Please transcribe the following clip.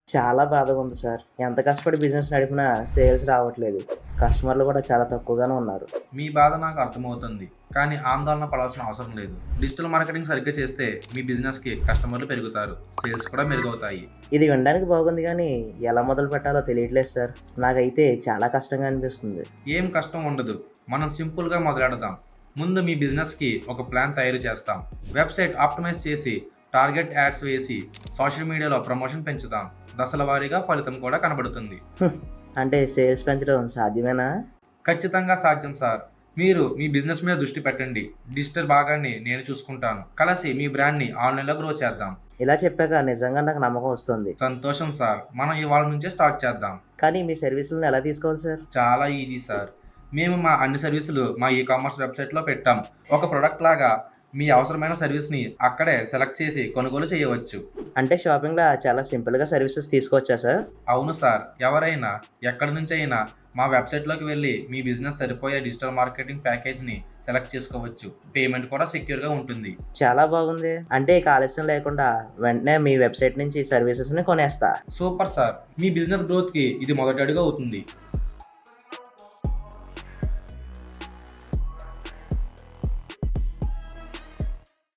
చాలా బాధగా ఉంది సార్. ఎంత కష్టపడి బిజినెస్ నడిపినా సేల్స్ రావట్లేదు. కస్టమర్లు కూడా చాలా తక్కువగానే ఉన్నారు. మీ బాధ నాకు అర్థమవుతుంది. కానీ ఆందోళన పడాల్సిన అవసరం లేదు. డిజిటల్ మార్కెటింగ్ సరిగ్గా చేస్తే మీ బిజినెస్‌కి కస్టమర్లు పెరుగుతారు. సేల్స్ కూడా మెరుగవుతాయి. ఇది వినడానికి బాగుంది కానీ ఎలా మొదలు పెట్టాలో తెలియట్లేదు సార్. నాకైతే చాలా కష్టంగా అనిపిస్తుంది. ఏం కష్టం ఉండదు. మనం సింపుల్‌గా మొదలెడదాం. ముందు మీ బిజినెస్‌కి ఒక ప్లాన్ తయారు చేస్తాం. వెబ్‌సైట్ ఆప్టిమైజ్ చేసి, టార్గెట్ యాడ్స్ వేసి, సోషల్ మీడియాలో ప్రమోషన్ పెంచుదాం. దశల వారీగా ఫలితం కూడా కనబడుతుంది. హ్మ్. అంటే సేల్స్ పెంచడం సాధ్యమేనా? ఖచ్చితంగా సాధ్యం సార్. మీరు మీ బిజినెస్ మీద దృష్టి పెట్టండి. డిజిటల్ భాగాన్ని నేను చూసుకుంటాను. కలిసి మీ బ్రాండ్‌ని ఆన్‌లైన్‌లో గ్రో చేద్దాం. ఇలా చెప్పాక నిజంగా నాకు నమ్మకం వస్తుంది. సంతోషం సార్. మనం ఇవాళ నుంచే స్టార్ట్ చేద్దాం. కానీ మీ సర్వీసులను ఎలా తీసుకోవాలి సార్? చాలా ఈజీ సార్. మేము మా అన్ని సర్వీసులు మా ఈకామర్స్ వెబ్‌సైట్‌లో పెట్టాం. ఒక ప్రొడక్ట్ లాగా మీ అవసరమైన సర్వీస్‌ని అక్కడే సెలెక్ట్ చేసి కొనుగోలు చేయవచ్చు. అంటే షాపింగ్‌లా చాలా సింపుల్‌గా సర్వీసెస్ తీసుకోవచ్చా సార్? అవును సార్. ఎవరైనా ఎక్కడి నుంచైనా మా వెబ్‌సైట్‌లోకి వెళ్లి మీ బిజినెస్ సరిపోయే డిజిటల్ మార్కెటింగ్ ప్యాకేజ్‌ని సెలెక్ట్ చేసుకోవచ్చు. పేమెంట్ కూడా సెక్యూర్‌గా ఉంటుంది. చాలా బాగుంది. అంటే ఇక ఆలస్యం లేకుండా వెంటనే మీ వెబ్‌సైట్ నుంచి సర్వీసెస్‌ని కొనేస్తా. Super sir. మీ బిజినెస్ గ్రోత్‌కి ఇది మొదటి అడుగు అవుతుంది.